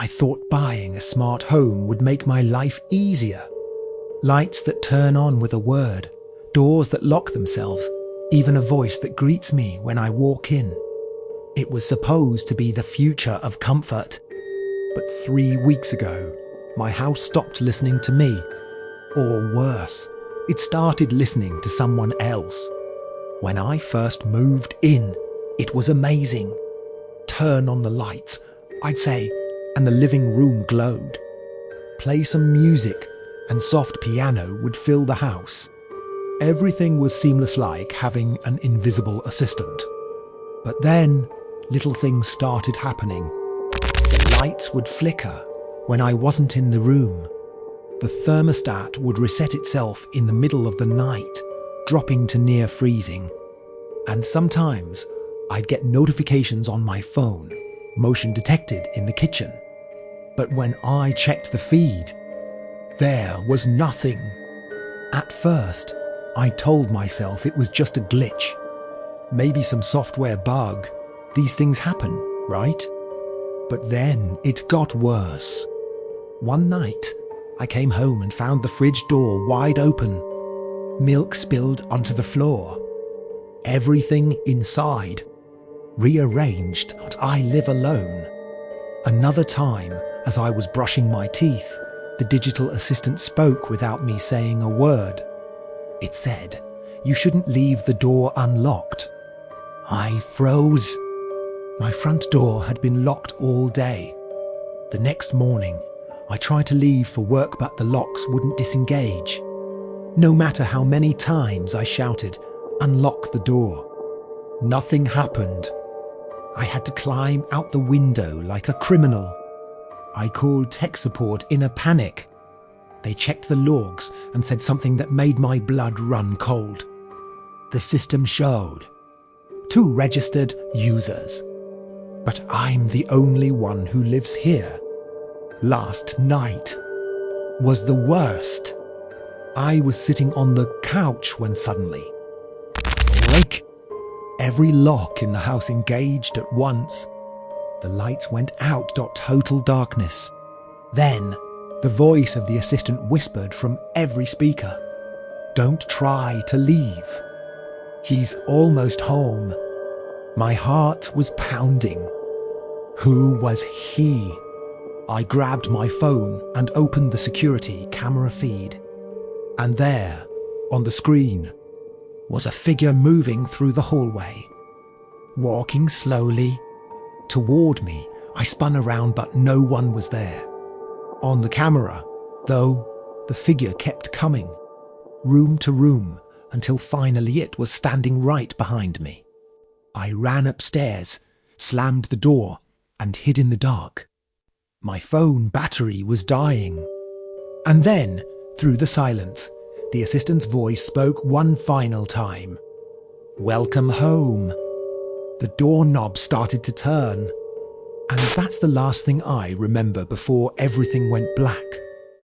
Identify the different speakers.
Speaker 1: I thought buying a smart home would make my life easier. Lights that turn on with a word, doors that lock themselves, even a voice that greets me when I walk in. It was supposed to be the future of comfort. But 3 weeks ago, my house stopped listening to me. Or worse, it started listening to someone else. When I first moved in, it was amazing. Turn on the lights, I'd say, and the living room glowed. Play some music, and soft piano would fill the house. Everything was seamless, like having an invisible assistant. But then, little things started happening. The lights would flicker when I wasn't in the room. The thermostat would reset itself in the middle of the night, dropping to near freezing. And sometimes I'd get notifications on my phone, motion detected in the kitchen. But when I checked the feed, there was nothing. At first, I told myself it was just a glitch. Maybe some software bug. These things happen, right? But then it got worse. One night, I came home and found the fridge door wide open. Milk spilled onto the floor. Everything inside. Rearranged, but I live alone. Another time, as I was brushing my teeth, the digital assistant spoke without me saying a word. It said, "You shouldn't leave the door unlocked." I froze. My front door had been locked all day. The next morning, I tried to leave for work, but the locks wouldn't disengage. No matter how many times I shouted, "Unlock the door," nothing happened. I had to climb out the window like a criminal. I called tech support in a panic. They checked the logs and said something that made my blood run cold. The system showed 2 registered users. But I'm the only one who lives here. Last night was the worst. I was sitting on the couch when suddenly, click! Every lock in the house engaged at once. The lights went out. Total darkness. Then, the voice of the assistant whispered from every speaker, "Don't try to leave. He's almost home." My heart was pounding. Who was he? I grabbed my phone and opened the security camera feed. And there, on the screen, was a figure moving through the hallway. Walking slowly toward me, I spun around, but no one was there. On the camera, though, the figure kept coming, room to room, until finally it was standing right behind me. I ran upstairs, slammed the door, and hid in the dark. My phone battery was dying. And then, through the silence, the assistant's voice spoke one final time. "Welcome home." The doorknob started to turn. And that's the last thing I remember before everything went black.